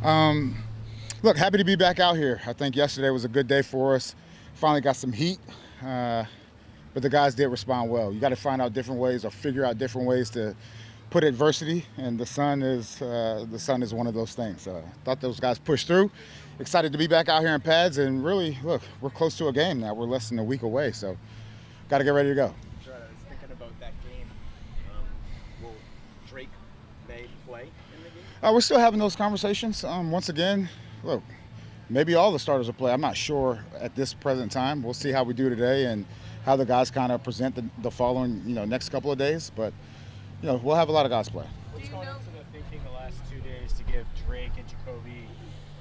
Um, Look, happy to be back out here. I think yesterday was a good day for us. Finally got some heat, but the guys did respond well. You got to find out different ways or figure out different ways to put adversity, and the sun is one of those things. Thought those guys pushed through. Excited to be back out here in pads, and really, look, we're close to a game now. We're less than a week away, so got to get ready to go. Sure, I was thinking about that game. Will Drake May play in the game? We're still having those conversations. Once again, look, maybe all the starters will play. I'm not sure at this present time. We'll see how we do today and how the guys kind of present the following, next couple of days. But, we'll have a lot of guys play. What's going into the thinking the last 2 days to give Drake and Jacoby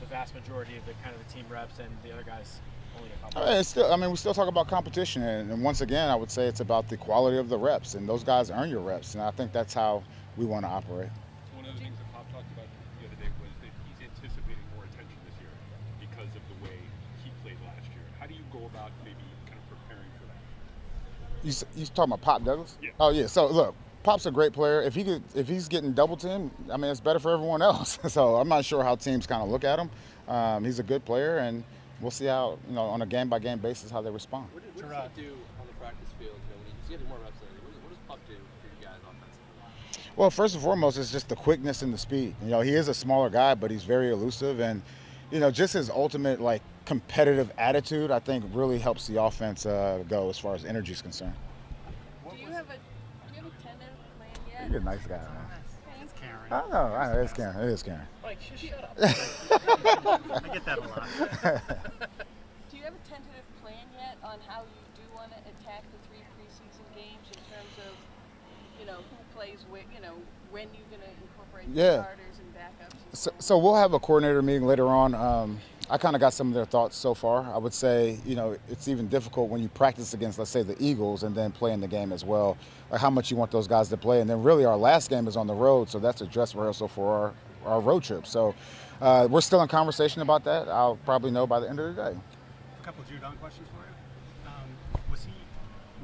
the vast majority of the team reps and the other guys only a couple? We still talk about competition, and once again, I would say it's about the quality of the reps, and those guys earn your reps, and I think that's how we want to operate. One of the things that Pop talked about the other day was that he's anticipating more attention this year because of the way he played last year. How do you go about maybe kind of preparing for that? You talking about Pop Douglas? Yeah. Oh yeah. So look, Pop's a great player. If he's getting double teamed, it's better for everyone else. So I'm not sure how teams kind of look at him. He's a good player, and we'll see how on a game by game basis how they respond. What does he do on the practice field? When he's getting more reps lately, what does Pop do for you guys offensively? Well, first and foremost, it's just the quickness and the speed. He is a smaller guy, but he's very elusive, and just his ultimate competitive attitude, I think, really helps the offense go as far as energy is concerned. Do you have a tentative plan yet? You're a nice guy, man. It's Karen. I know. It's Karen. It is Karen. Mike, just shut up. I get that a lot. Do you have a tentative plan yet on how you do want to attack the 3 preseason games in terms of, who plays when you're going to incorporate the starters and backups? So we'll have a coordinator meeting later on. I kind of got some of their thoughts so far. I would say, it's even difficult when you practice against, let's say, the Eagles and then play in the game as well, like how much you want those guys to play. And then really our last game is on the road, so that's a dress rehearsal for our road trip. So we're still in conversation about that. I'll probably know by the end of the day. A couple of Judon questions for you. Was he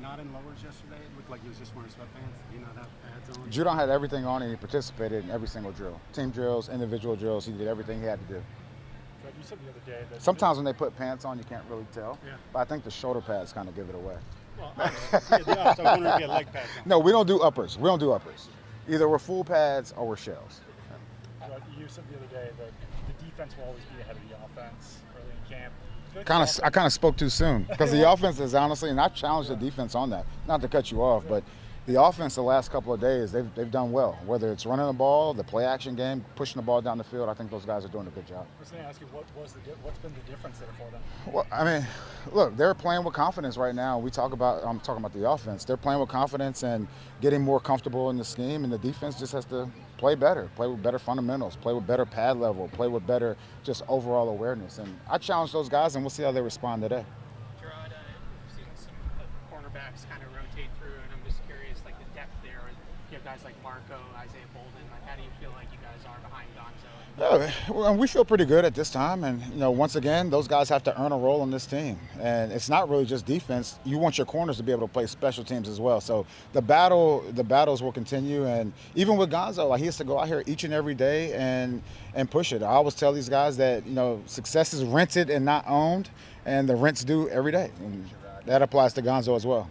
not in lowers yesterday? It looked like he was just wearing sweatpants. Did he not have pads on? Judon had everything on, and he participated in every single drill. Team drills, individual drills. He did everything he had to do. You said the other day that Sometimes when they put pants on, you can't really tell. Yeah. But I think the shoulder pads kind of give it away. Well, so I was wondering if he had leg pads on. No, we don't do uppers. Either we're full pads or we're shells. You said the other day that the defense will always be ahead of the offense early in camp. I kind of spoke too soon because the offense is honestly, and I challenged the defense on that. Not to cut you off, but the offense the last couple of days, they've done well. Whether it's running the ball, the play action game, pushing the ball down the field, I think those guys are doing a good job. I was going to ask you, what's been the difference there for them? Well, look, they're playing with confidence right now. I'm talking about the offense. They're playing with confidence and getting more comfortable in the scheme, and the defense just has to play better, play with better fundamentals, play with better pad level, play with better just overall awareness. And I challenge those guys, and we'll see how they respond today. Jerod, we've seen some cornerbacks kind of rotate through, and I'm just curious, the depth there. You have guys like Marco, Isaiah Bolden. How do you feel like you guys are behind Gonzo? We feel pretty good at this time, and once again, those guys have to earn a role on this team, and it's not really just defense. You want your corners to be able to play special teams as well. So the battles will continue, and even with Gonzo, he has to go out here each and every day and push it. I always tell these guys that success is rented and not owned, and the rent's due every day, and that applies to Gonzo as well.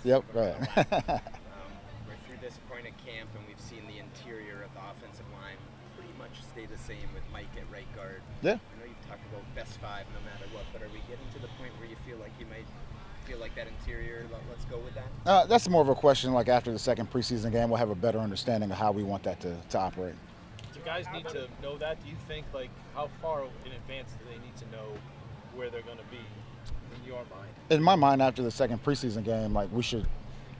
Yep, right. We're through this point of camp, and we've seen the interior of the offensive line pretty much stay the same with Mike at right guard. Yeah. I know you've talked about best 5 no matter what, but are we getting to the point where you feel like you might feel like that interior, let's go with that? That's more of a question after the second preseason game, we'll have a better understanding of how we want that to operate. Do you guys need to know that? Do you think, how far in advance do they need to know where they're going to be in your mind? In my mind, after the second preseason game,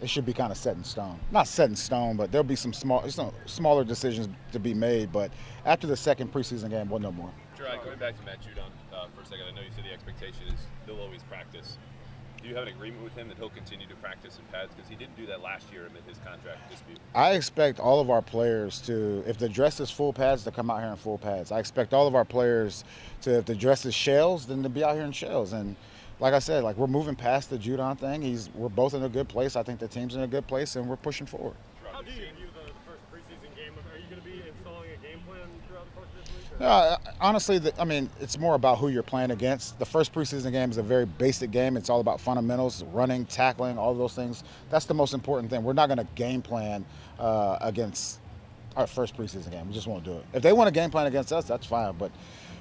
it should be kind of set in stone. Not set in stone, but there'll be some smaller decisions to be made. But after the second preseason game, we'll know more. Jerod, going back to Matt Judon for a second, I know you said the expectation is they'll always practice. Do you have an agreement with him that he'll continue to practice in pads? Because he didn't do that last year amid his contract dispute. I expect all of our players to, if the dress is full pads, to come out here in full pads. I expect all of our players to, if the dress is shells, then to be out here in shells. And like I said, we're moving past the Judon thing. We're both in a good place. I think the team's in a good place, and we're pushing forward. How do you view the first preseason game? Are you going to be installing a game Honestly, I mean, it's more about who you're playing against. The first preseason game is a very basic game. It's all about fundamentals, running, tackling, all those things. That's the most important thing. We're not going to game plan against our first preseason game. We just won't do it. If they want to game plan against us, that's fine. But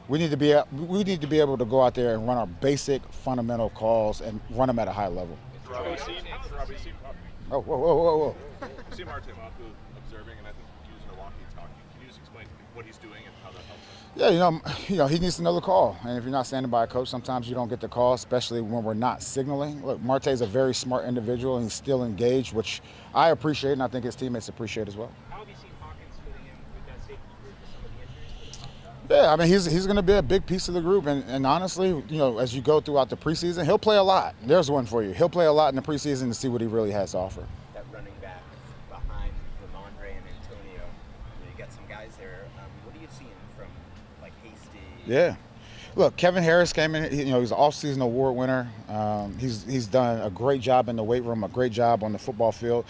we need to be able to go out there and run our basic fundamental calls and run them at a high level. Oh, whoa. See Marte observing, and I think using a walkie-talkie. Can you just explain what he's doing and how that helps him? Yeah, you know, he needs another call. And if you're not standing by a coach, sometimes you don't get the call, especially when we're not signaling. Look, Marte is a very smart individual, and he's still engaged, which I appreciate, and I think his teammates appreciate as well. How have you seen Hawkins fitting in with that safety group with some of the injuries for the Yeah, I mean, he's going to be a big piece of the group, and honestly, you know, as you go throughout the preseason, he'll play a lot. There's one for you. He'll play a lot in the preseason to see what he really has to offer. That running back behind Ramondre and Antonio, you got some guys there. What are you seeing from like Hasty? Yeah. Look, Kevin Harris came in. You know, he's an off-season award winner. He's done a great job in the weight room, a great job on the football field.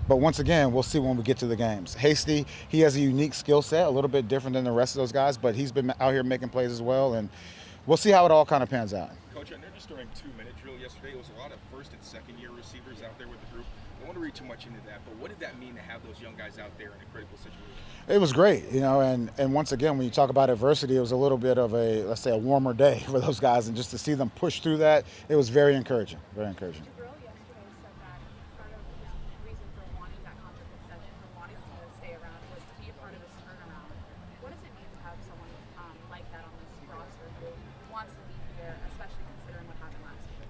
But once again, we'll see when we get to the games. Hasty, he has a unique skill set, a little bit different than the rest of those guys, but he's been out here making plays as well, and we'll see how it all kind of pans out. Coach, I noticed during 2-minute drill yesterday, it was a lot of first and second year receivers out there with the group. I don't want to read too much into that, but what did that mean to have those young guys out there in a critical situation? It was great, you know, and once again, when you talk about adversity, it was a little bit of a, let's say, a warmer day for those guys, and just to see them push through that, it was very encouraging, very encouraging.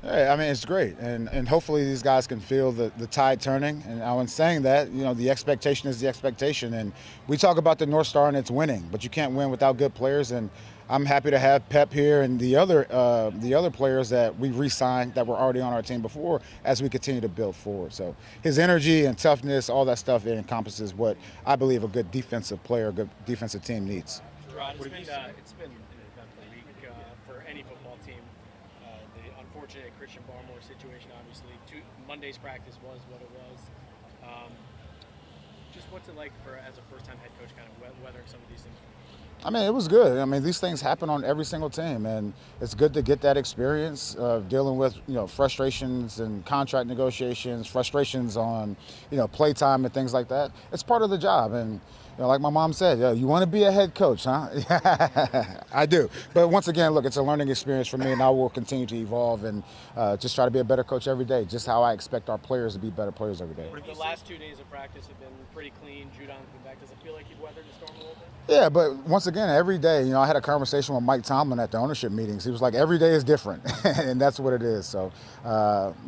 Hey, I mean, it's great, and hopefully these guys can feel the tide turning. And I was saying that, you know, the expectation is the expectation, and we talk about the North Star and it's winning, but you can't win without good players. And I'm happy to have Pep here and the other players that we re-signed that were already on our team before as we continue to build forward. So his energy and toughness, all that stuff, it encompasses what I believe a good defensive player, a good defensive team needs. Jerod, it's been an eventful week for any football team. The unfortunate Christian Barmore situation, obviously. Monday's practice was what it was. Just what's it like as a first-time head coach, kind of weathering some of these things? I mean, it was good. I mean, these things happen on every single team, and it's good to get that experience of dealing with, you know, frustrations and contract negotiations, frustrations on, you know, play time and things like that. It's part of the job, and you know, like my mom said, "Yo, you want to be a head coach, huh?" I do. But once again, look, it's a learning experience for me, and I will continue to evolve and just try to be a better coach every day, just how I expect our players to be better players every day. The last 2 days of practice have been pretty clean. Judon's been back. Does it feel like you've weathered the storm a little bit? Yeah, but once again, every day, you know, I had a conversation with Mike Tomlin at the ownership meetings. He was like, every day is different, and that's what it is. So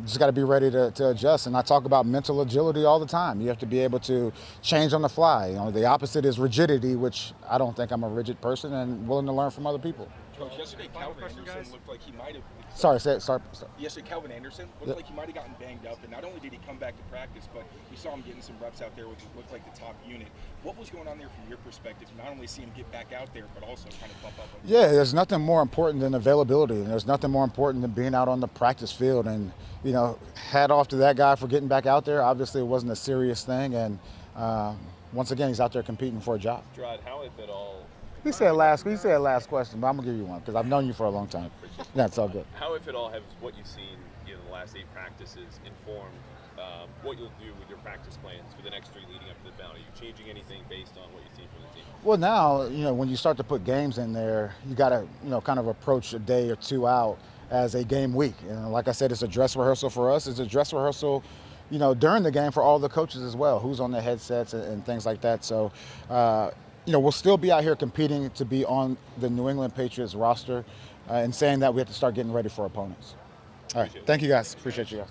just got to be ready to adjust. And I talk about mental agility all the time. You have to be able to change on the fly. You know, the opposite is rigidity, which I don't think I'm a rigid person, and willing to learn from other people. Coach, yesterday Calvin Anderson looked like he might have. Sorry. Yesterday Calvin Anderson looked like he might have gotten banged up, and not only did he come back to practice, but we saw him getting some reps out there, which looked like the top unit. What was going on there from your perspective? Not only see him get back out there, but also kind of bump up. Yeah, there's nothing more important than availability, and there's nothing more important than being out on the practice field. And you know, hat off to that guy for getting back out there. Obviously, it wasn't a serious thing, and once again, he's out there competing for a job. Jerod, how, if at all? You said last question, but I'm gonna give you one because I've known you for a long time. Yeah, it's all good. How, if at all, has what you've seen in the last 8 practices informed what you'll do with your practice plans for the next 3 leading up to the final? Are you changing anything based on what you've seen from the team? Well, now, you know, when you start to put games in there, you got to, you know, kind of approach a day or 2 out as a game week. And like I said, it's a dress rehearsal for us. It's a dress rehearsal, you know, during the game for all the coaches as well, who's on the headsets and things like that. So, you know, we'll still be out here competing to be on the New England Patriots roster and saying that we have to start getting ready for opponents. All right. Thank you, guys. Appreciate you guys.